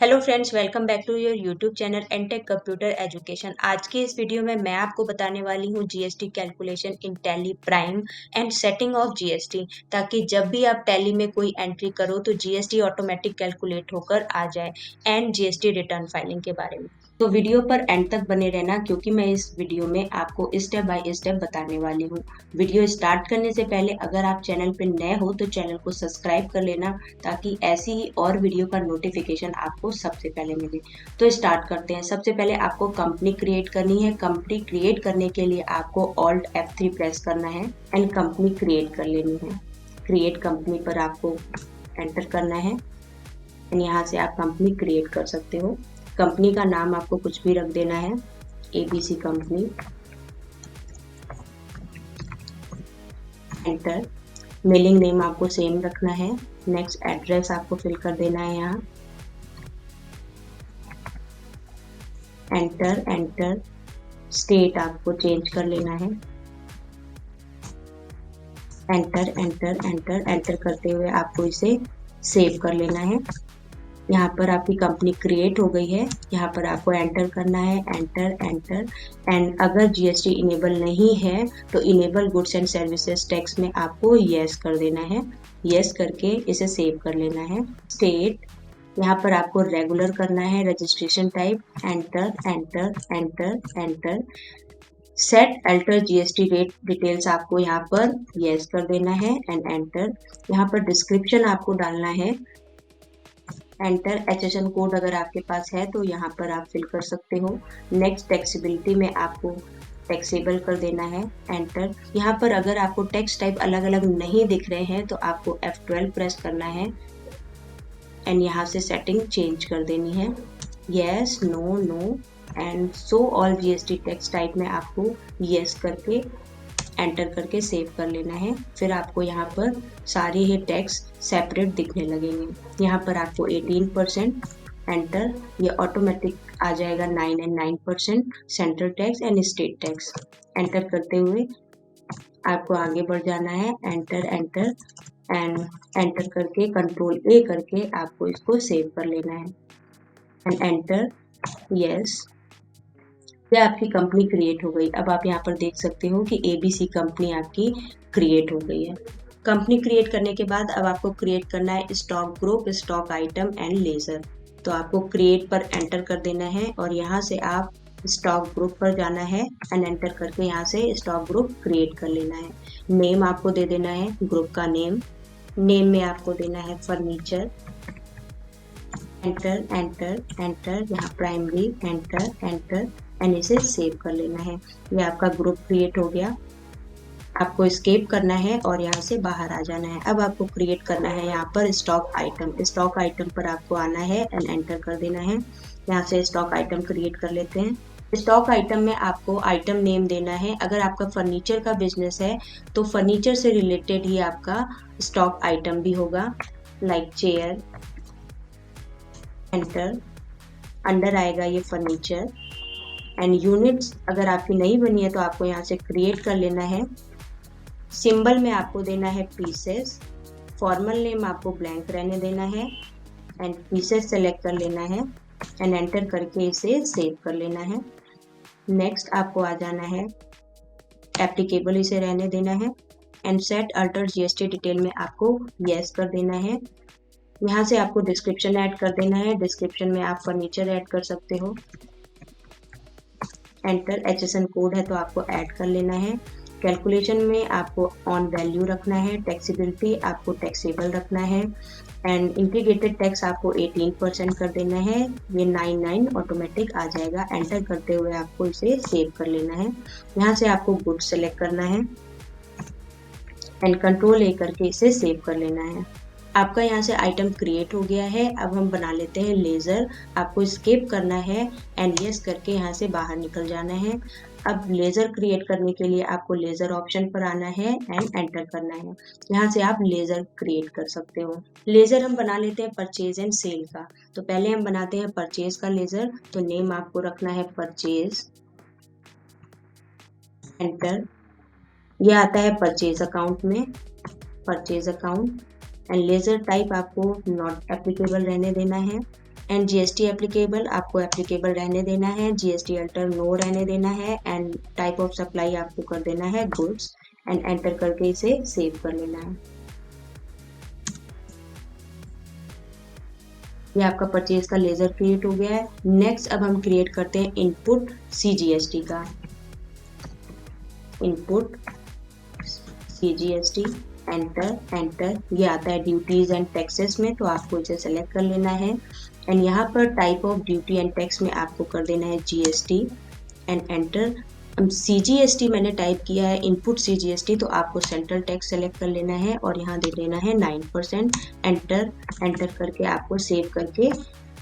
Hello friends, welcome back to your YouTube channel Entech computer education. आज की इस video में मैं आपको बताने वाली हूँ GST calculation in tally prime and setting of GST, ताकि जब भी आप टैली में कोई एंट्री करो तो जीएसटी ऑटोमेटिक कैलकुलेट होकर आ जाए एंड जीएसटी रिटर्न फाइलिंग के बारे में। तो वीडियो पर एंड तक बने रहना, क्योंकि मैं इस वीडियो में आपको स्टेप बाय स्टेप बताने वाली हूँ। वीडियो स्टार्ट करने से पहले अगर आप चैनल पर नए हो तो चैनल को सब्सक्राइब कर लेना, ताकि ऐसी ही और वीडियो का नोटिफिकेशन आपको सबसे पहले मिले। तो स्टार्ट करते हैं। सबसे पहले आपको कंपनी क्रिएट करनी है। कंपनी क्रिएट करने के लिए आपको ऑल्ट F3 प्रेस करना है एंड कंपनी क्रिएट कर लेनी है। क्रिएट कंपनी पर आपको एंटर करना है एंड यहाँ से आप कंपनी क्रिएट कर सकते हो। कंपनी का नाम आपको कुछ भी रख देना है, ABC company. Enter. Mailing name आपको सेम रखना है। नेक्स्ट एड्रेस आपको फिल कर देना है यहाँ। Enter enter. स्टेट आपको चेंज कर लेना है। एंटर एंटर एंटर एंटर करते हुए आपको इसे सेव कर लेना है। यहाँ पर आपकी कंपनी क्रिएट हो गई है। यहाँ पर आपको एंटर करना है। एंटर एंटर एंड अगर जीएसटी इनेबल नहीं है तो enable goods and services tax में आपको यस कर देना है। यस करके इसे सेव कर लेना है। स्टेट यहाँ पर आपको रेगुलर करना है। Registration type enter enter enter enter. Set alter GST rate details आपको यहाँ पर यस कर देना है एंड एंटर। यहाँ पर डिस्क्रिप्शन आपको डालना है। एंटर। HSN कोड अगर आपके पास है तो यहाँ पर आप फिल कर सकते हो। नेक्स्ट टैक्सेबिलिटी में आपको टैक्सेबल कर देना है। एंटर। यहाँ पर अगर आपको टैक्स टाइप अलग अलग नहीं दिख रहे हैं तो आपको F12 प्रेस करना है एंड यहाँ से सेटिंग चेंज कर देनी है। Yes, no, no and so all GST tax type में आपको यस करके एंटर करके सेव कर लेना है। फिर आपको यहाँ पर सारे ही टैक्स सेपरेट दिखने लगेंगे। यहाँ पर आपको 18% एंटर, ये ऑटोमेटिक आ जाएगा 9 and 9% central tax and state tax. Enter करते हुए आपको आगे बढ़ जाना है। एंटर एंटर एंड एंटर करके कंट्रोल A करके आपको इसको सेव कर लेना है एंड एंटर। यस, ये आपकी कंपनी क्रिएट हो गई। अब आप यहाँ पर देख सकते हो कि ABC कंपनी आपकी क्रिएट हो गई है। कंपनी क्रिएट करने के बाद अब आपको क्रिएट करना है stock group, stock item and ledger. तो आपको क्रिएट पर एंटर कर देना है और यहाँ से आप स्टॉक ग्रुप पर जाना है एंड एंटर करके यहाँ से स्टॉक ग्रुप क्रिएट कर लेना है। नेम आपको दे देना है ग्रुप का नेम। नेम में आपको देना है फर्नीचर। एंटर एंटर एंटर, यहाँ प्राइमरी। एंटर एंटर एंड इसे सेव कर लेना है। ये आपका ग्रुप क्रिएट हो गया। आपको एस्केप करना है और यहाँ से बाहर आ जाना है। अब आपको क्रिएट करना है यहाँ पर स्टॉक आइटम। स्टॉक आइटम पर आपको आना है एंड एंटर कर देना है। यहाँ से स्टॉक आइटम क्रिएट कर लेते हैं। स्टॉक आइटम में आपको आइटम नेम देना है। अगर आपका फर्नीचर का बिजनेस है तो फर्नीचर से रिलेटेड ही आपका स्टॉक आइटम भी होगा, लाइक चेयर। एंटर। अंडर आएगा ये फर्नीचर एंड यूनिट्स अगर आपकी नहीं बनी है तो आपको यहाँ से क्रिएट कर लेना है। सिंबल में आपको देना है पीसेस। फॉर्मल नेम आपको ब्लैंक रहने देना है एंड पीसेस सेलेक्ट कर लेना है एंड एंटर करके इसे सेव कर लेना है। नेक्स्ट आपको आ जाना है, एप्लीकेबल इसे रहने देना है and set alter GST detail में आपको यस कर देना है। यहाँ से आपको डिस्क्रिप्शन ऐड कर देना है। डिस्क्रिप्शन में आप फर्नीचर ऐड कर सकते हो। एंटर। HSN कोड है तो आपको ऐड कर लेना है। कैलकुलेशन में आपको ऑन वैल्यू रखना है। टैक्सेबिलिटी आपको टैक्सेबल रखना है एंड इंटीग्रेटेड टैक्स आपको 18% कर देना है। ये 99 ऑटोमेटिक आ जाएगा। एंटर करते हुए आपको इसे सेव कर लेना है। यहाँ से आपको गुड सेलेक्ट करना है एंड कंट्रोल A करके इसे सेव कर लेना है। आपका यहाँ से आइटम क्रिएट हो गया है। अब हम बना लेते हैं लेज़र। आपको स्केप करना है एंड यस करके यहाँ से बाहर निकल जाना है। अब लेज़र क्रिएट करने के लिए आपको लेज़र ऑप्शन पर आना है एंड एंटर करना है। यहाँ से आप लेज़र क्रिएट कर सकते हो। लेज़र हम बना लेते हैं परचेज एंड सेल का। तो पहले हम बनाते हैं परचेज का लेज़र। तो नेम आपको रखना है परचेज। एंटर। यह आता है परचेज अकाउंट में, purchase account and ledger type आपको नॉट एप्लीकेबल रहने देना है। एंड जीएसटी एप्लीकेबल आपको एप्लीकेबल रहने देना है, जीएसटी अल्टर नो रहने देना है, एंड टाइप ऑफ सप्लाई आपको कर देना है गुड्स, एंड एंटर करके इसे सेव कर लेना है। ये आपका परचेज का लेजर क्रिएट हो गया है। नेक्स्ट अब हम क्रिएट करते हैं इनपुट सीजीएसटी का। इनपुट सीजीएसटी एंटर एंटर, ये आता है ड्यूटीज एंड टैक्सेस में, तो आपको इसे सेलेक्ट कर लेना है। एंड यहाँ पर type of duty and tax में आपको कर देना है जीएसटी एंड एंटर। सीजीएसटी मैंने टाइप किया है इनपुट सीजीएसटी, तो आपको सेंट्रल टैक्स सेलेक्ट कर लेना है और यहाँ दे देना है 9%। एंटर एंटर करके आपको सेव करके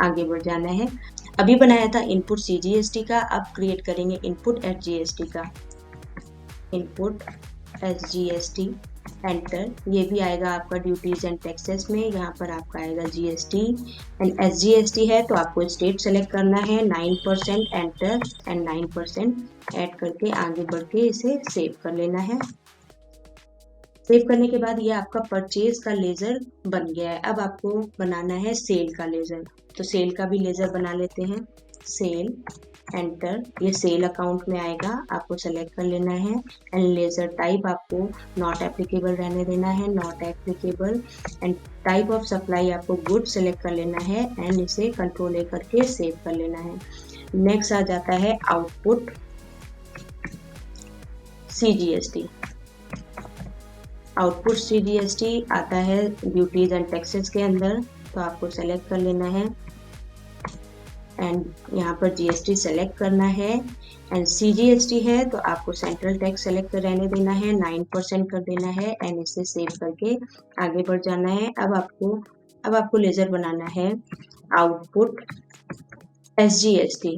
आगे बढ़ जाना है। अभी बनाया था इनपुट सीजीएसटी का, अब क्रिएट करेंगे इनपुट एसजीएसटी का। इनपुट एसजीएसटी एंटर, ये भी आएगा आपका ड्यूटीज एंड टैक्सेस में, यहाँ पर आपका आएगा जीएसटी एंड एसजीएसटी है तो आपको स्टेट सेलेक्ट करना है 9%। एंटर एंड 9% ऐड करके आगे बढ़ के इसे सेव कर लेना है। सेव करने के बाद ये आपका परचेज का लेजर बन गया है। अब आपको बनाना है सेल का लेजर, तो सेल का भी लेजर बना लेते हैं। सेल एंटर, ये सेल अकाउंट में आएगा, आपको सेलेक्ट कर लेना है। एंड लेजर टाइप आपको नॉट एप्लीकेबल रहने देना है, not applicable. And type of supply आपको गुड सेलेक्ट कर लेना है एंड इसे कंट्रोल ए करके सेव कर लेना है। नेक्स्ट आ जाता है आउटपुट सीजीएसटी। आउटपुट सीजीएसटी आता है ड्यूटीज एंड टैक्सेस के अंदर, तो आपको सेलेक्ट कर लेना है एंड यहाँ पर जीएसटी सेलेक्ट करना है। एंड सीजीएसटी है तो आपको सेंट्रल टैक्स सेलेक्ट कर रहने देना है, 9% कर देना है एंड इसे सेव करके आगे बढ़ जाना है। अब आपको लेजर बनाना है output SGST.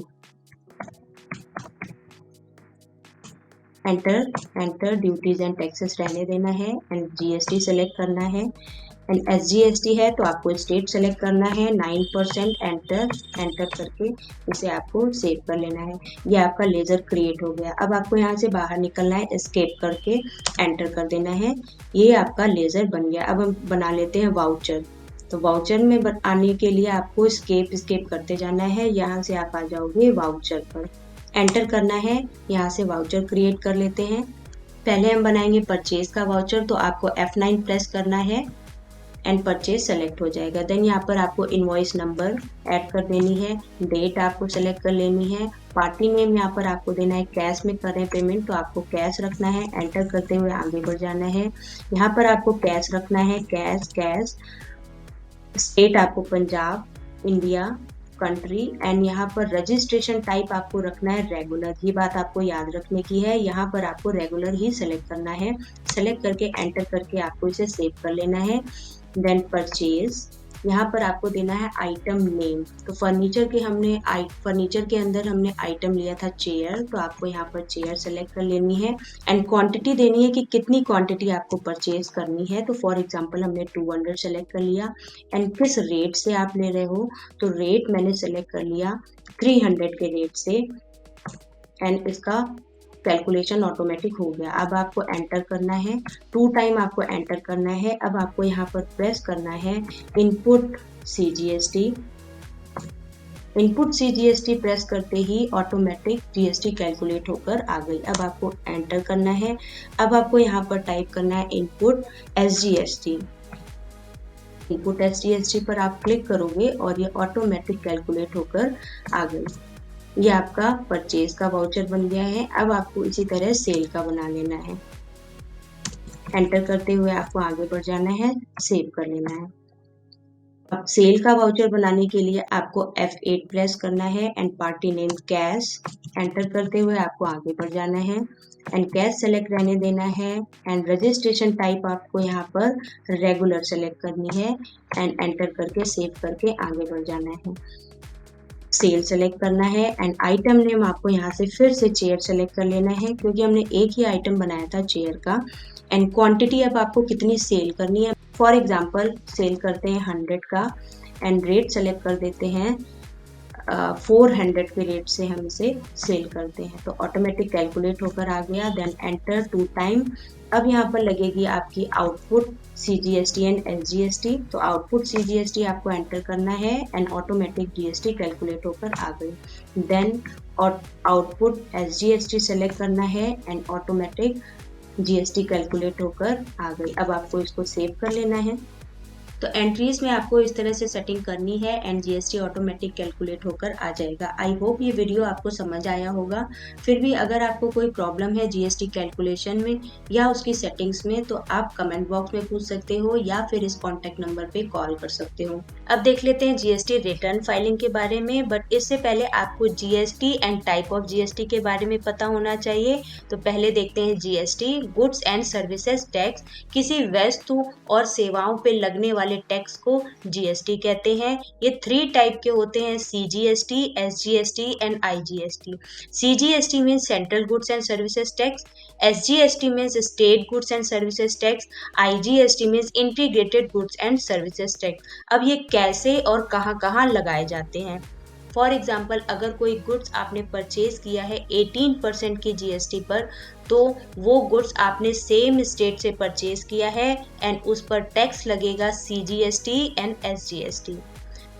Enter duties and taxes रहने देना है एंड जीएसटी सेलेक्ट करना है। एंड एसजीएसटी है तो आपको स्टेट सेलेक्ट करना है, 9%। एंटर करके इसे आपको सेव कर लेना है। ये आपका लेजर क्रिएट हो गया। अब आपको यहाँ से बाहर निकलना है, एस्केप करके एंटर कर देना है। ये आपका लेजर बन गया। अब हम बना लेते हैं वाउचर। तो वाउचर में आने के लिए आपको स्केप करते जाना है। यहाँ से आप आ जाओगे वाउचर पर, एंटर करना है, यहाँ से वाउचर क्रिएट कर लेते हैं। पहले हम बनाएंगे परचेज का वाउचर, तो आपको F9 प्रेस करना है एंड परचेज सेलेक्ट हो जाएगा। देन यहाँ पर आपको इनवॉइस नंबर ऐड कर देनी है, डेट आपको सेलेक्ट कर लेनी है, पार्टी नेम यहाँ पर आपको देना है, कैश में कर रहे हैं पेमेंट तो आपको कैश रखना है। एंटर करते हुए आगे बढ़ जाना है। यहाँ पर आपको कैश रखना है, कैश। स्टेट आपको पंजाब, इंडिया, कंट्री। एंड यहाँ पर रजिस्ट्रेशन टाइप आपको रखना है रेगुलर। ये बात आपको याद रखने की है, यहाँ पर आपको रेगुलर ही सेलेक्ट करना है। सेलेक्ट करके एंटर करके आपको इसे सेव कर लेना है। देन परचेज, यहाँ पर आपको देना है आइटम नेम। तो फर्नीचर के अंदर हमने आइटम लिया था चेयर, तो आपको यहाँ पर चेयर सेलेक्ट कर लेनी है। एंड क्वांटिटी देनी है कि कितनी क्वांटिटी आपको परचेज करनी है। तो फॉर एग्जांपल हमने 200 सेलेक्ट कर लिया। एंड किस रेट से आप ले रहे हो, तो रेट मैंने सेलेक्ट कर लिया 300 के रेट से। एंड इसका कैलकुलेशन ऑटोमेटिक हो गया। अब आपको एंटर करना है, 2 टाइम आपको एंटर करना है। अब आपको यहाँ पर प्रेस करना है input CGST. Input CGST press करते ही ऑटोमेटिक जीएसटी कैलकुलेट होकर आ गई। अब आपको एंटर करना है। अब आपको यहाँ पर टाइप करना है इनपुट एसजीएसटी। इनपुट एसजीएसटी पर आप क्लिक करोगे और ये ऑटोमेटिक कैलकुलेट होकर आ गई। ये आपका परचेज का वाउचर बन गया है। अब आपको इसी तरह सेल का बना लेना है। एंटर करते हुए आपको आगे बढ़ जाना है, सेव कर लेना है। अब सेल का वाउचर बनाने के लिए आपको F8 प्रेस करना है and party name cash. Enter करते हुए आपको आगे बढ़ जाना है एंड कैश सेलेक्ट रहने देना है। एंड रजिस्ट्रेशन टाइप आपको यहाँ पर रेगुलर सेलेक्ट करनी है एंड एंटर करके सेव करके आगे बढ़ जाना है। सेल सेलेक्ट करना है एंड आइटम नेम आपको यहाँ से फिर से चेयर सेलेक्ट कर लेना है, क्योंकि हमने एक ही आइटम बनाया था चेयर का। एंड क्वांटिटी अब आपको कितनी सेल करनी है, फॉर एग्जांपल सेल करते हैं 100 का एंड रेट सेलेक्ट कर देते हैं 400 के रेट से हम इसे सेल करते हैं। तो ऑटोमेटिक कैलकुलेट होकर आ गया। Then enter 2 time. अब यहाँ पर लगेगी आपकी आउटपुट CGST एंड SGST। तो आउटपुट CGST आपको एंटर करना है एंड ऑटोमेटिक GST कैलकुलेट होकर आ गई। देन आउटपुट SGST सेलेक्ट करना है एंड ऑटोमेटिक GST कैलकुलेट होकर आ गई। अब आपको इसको सेव कर लेना है। तो एंट्रीज में आपको इस तरह से सेटिंग करनी है एंड GST ऑटोमेटिक कैलकुलेट होकर आ जाएगा। आई होप ये वीडियो आपको समझ आया होगा। फिर भी अगर आपको कोई प्रॉब्लम है GST कैलकुलेशन में या उसकी सेटिंग्स में तो आप कमेंट बॉक्स में पूछ सकते हो या फिर इस कॉन्टैक्ट नंबर पे कॉल कर सकते हो। अब देख लेते हैं GST रिटर्न फाइलिंग के बारे में, बट इससे पहले आपको GST and type of GST के बारे में पता होना चाहिए। तो पहले देखते हैं GST goods and services tax. किसी वस्तु और सेवाओं पे लगने वाले टैक्स को GST कहते हैं। ये 3 टाइप के होते हैं, CGST, SGST and IGST। CGST means central goods and services tax, SGST means state goods and services tax, IGST means integrated goods and services tax. अब ये कैसे और कहाँ कहाँ लगाए जाते हैं? फॉर एग्जाम्पल, अगर कोई गुड्स आपने परचेज किया है 18% की GST पर, तो वो गुड्स आपने सेम स्टेट से परचेज किया है एंड उस पर टैक्स लगेगा CGST एंड SGST।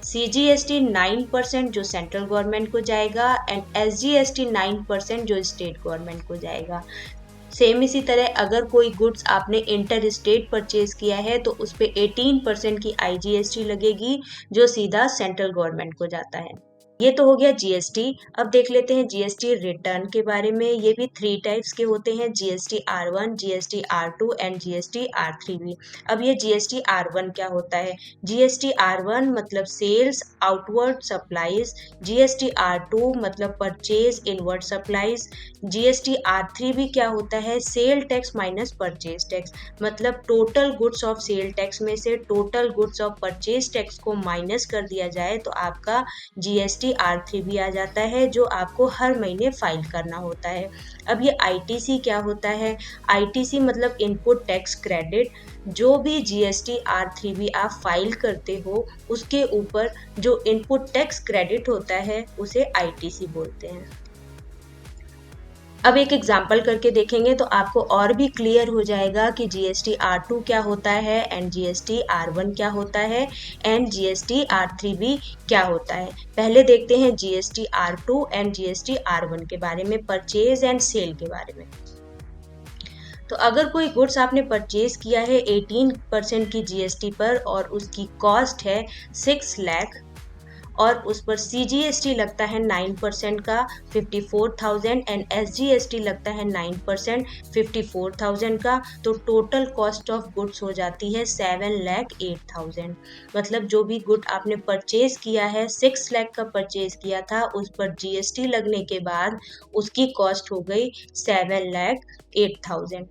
CGST 9% जो सेंट्रल गवर्नमेंट को जाएगा एंड SGST 9% जो स्टेट गवर्नमेंट को जाएगा। सेम इसी तरह अगर कोई गुड्स आपने इंटर स्टेट परचेज किया है तो उस पर 18% की IGST लगेगी जो सीधा सेंट्रल गवर्नमेंट को जाता है। ये तो हो गया GST। अब देख लेते हैं GST रिटर्न के बारे में। ये भी 3 टाइप्स के होते हैं, GST R1, GST R2 and GST R3 भी। अब ये GST R1 क्या होता है? GST R1 मतलब sales outward supplies, GST R2 मतलब purchase inward supplies, GST R3 भी क्या होता है? Sale tax minus purchase tax, मतलब total goods of sale tax में से total goods of purchase tax को माइनस कर दिया जाए तो आपका GST R3 भी आ जाता है, जो आपको हर महीने फाइल करना होता है। अब ये ITC क्या होता है? ITC मतलब इनपुट टैक्स क्रेडिट। जो भी GST R3 भी आप फाइल करते हो उसके ऊपर जो इनपुट टैक्स क्रेडिट होता है उसे ITC बोलते हैं। अब एक एग्जाम्पल करके देखेंगे तो आपको और भी क्लियर हो जाएगा कि GST R2 क्या होता है एंड GST R1 क्या होता है एंड GST R3 भी क्या होता है। पहले देखते हैं GST R2 and GST R1 के बारे में, परचेज एंड सेल के बारे में। तो अगर कोई गुड्स आपने परचेज किया है 18% की GST पर और उसकी कॉस्ट है 6 लाख और उस पर CGST लगता है 9% का 54,000 एंड SGST लगता है 9% 54,000 का, तो टोटल कॉस्ट ऑफ गुड्स हो जाती है 7,08,000। मतलब जो भी गुड आपने परचेज किया है 6 लाख का परचेज किया था, उस पर GST लगने के बाद उसकी कॉस्ट हो गई 7,08,000।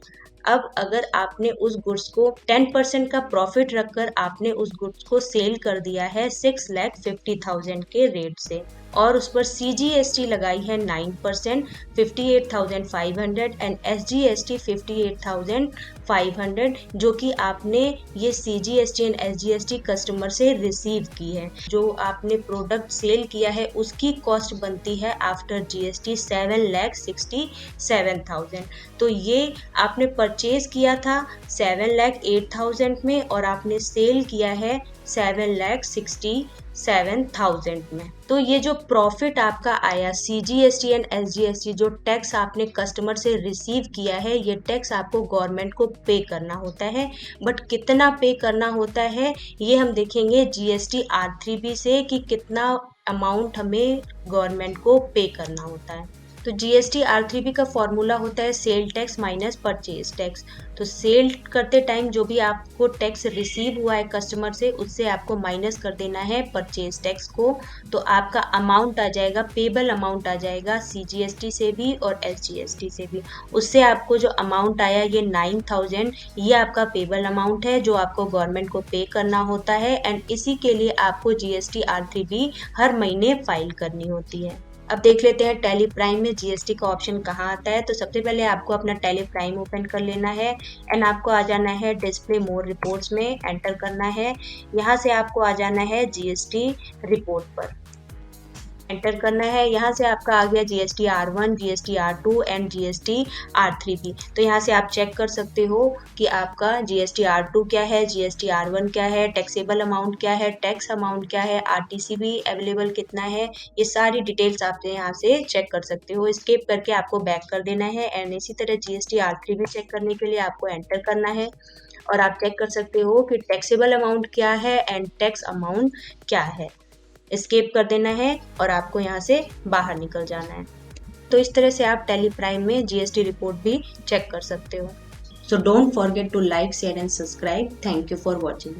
अब अगर आपने उस गुड्स को 10% का प्रॉफिट रखकर आपने उस गुड्स को सेल कर दिया है 6,50,000 के रेट से और उस पर CGST लगाई है 9% 58,500 एंड SGST 58,500, जो कि आपने ये CGST एंड SGST कस्टमर से रिसीव की है। जो आपने प्रोडक्ट सेल किया है उसकी कॉस्ट बनती है आफ्टर GST 7,67,000। तो ये आपने परचेज किया था 7,08,000 में और आपने सेल किया है 7,67,000 में। तो ये जो प्रॉफिट आपका आया CGST एंड SGST, जो टैक्स आपने कस्टमर से रिसीव किया है, ये टैक्स आपको गवर्नमेंट को पे करना होता है। बट कितना पे करना होता है ये हम देखेंगे GST R3B से कि कितना अमाउंट हमें गवर्नमेंट को पे करना होता है। तो GST R3B का फॉर्मूला होता है sale tax minus purchase tax. तो सेल करते टाइम जो भी आपको टैक्स रिसीव हुआ है कस्टमर से, उससे आपको माइनस कर देना है परचेज टैक्स को, तो आपका अमाउंट आ जाएगा, पेबल अमाउंट आ जाएगा CGST से भी और SGST से भी। उससे आपको जो अमाउंट आया ये 9,000, ये आपका पेबल अमाउंट है जो आपको गवर्नमेंट को पे करना होता है एंड इसी के लिए आपको GST R3B हर महीने फाइल करनी होती है। अब देख लेते हैं टैली प्राइम में GST का ऑप्शन कहाँ आता है। तो सबसे पहले आपको अपना टैली प्राइम ओपन कर लेना है एंड आपको आ जाना है डिस्प्ले मोर रिपोर्ट्स में, एंटर करना है। यहाँ से आपको आ जाना है GST रिपोर्ट पर। एंटर करना है। यहाँ से आपका आ गया GST R1, GST R2 and GST R3 भी। तो यहाँ से आप चेक कर सकते हो कि आपका जीएसटी R2 क्या है, जीएसटी R1 क्या है, टैक्सेबल अमाउंट क्या है, टैक्स अमाउंट क्या है, आरटीसी भी अवेलेबल कितना है, ये सारी डिटेल्स आप यहाँ से चेक कर सकते हो। स्किप करके आपको बैक कर देना है एंड इसी तरह जीएसटी R3 भी चेक करने के लिए आपको एंटर करना है और आप चेक कर सकते हो कि टैक्सेबल अमाउंट क्या है एंड टैक्स अमाउंट क्या है। एस्केप कर देना है और आपको यहाँ से बाहर निकल जाना है। तो इस तरह से आप टैली प्राइम में जीएसटी रिपोर्ट भी चेक कर सकते हो। So don't forget to like, share and subscribe. Thank you for watching.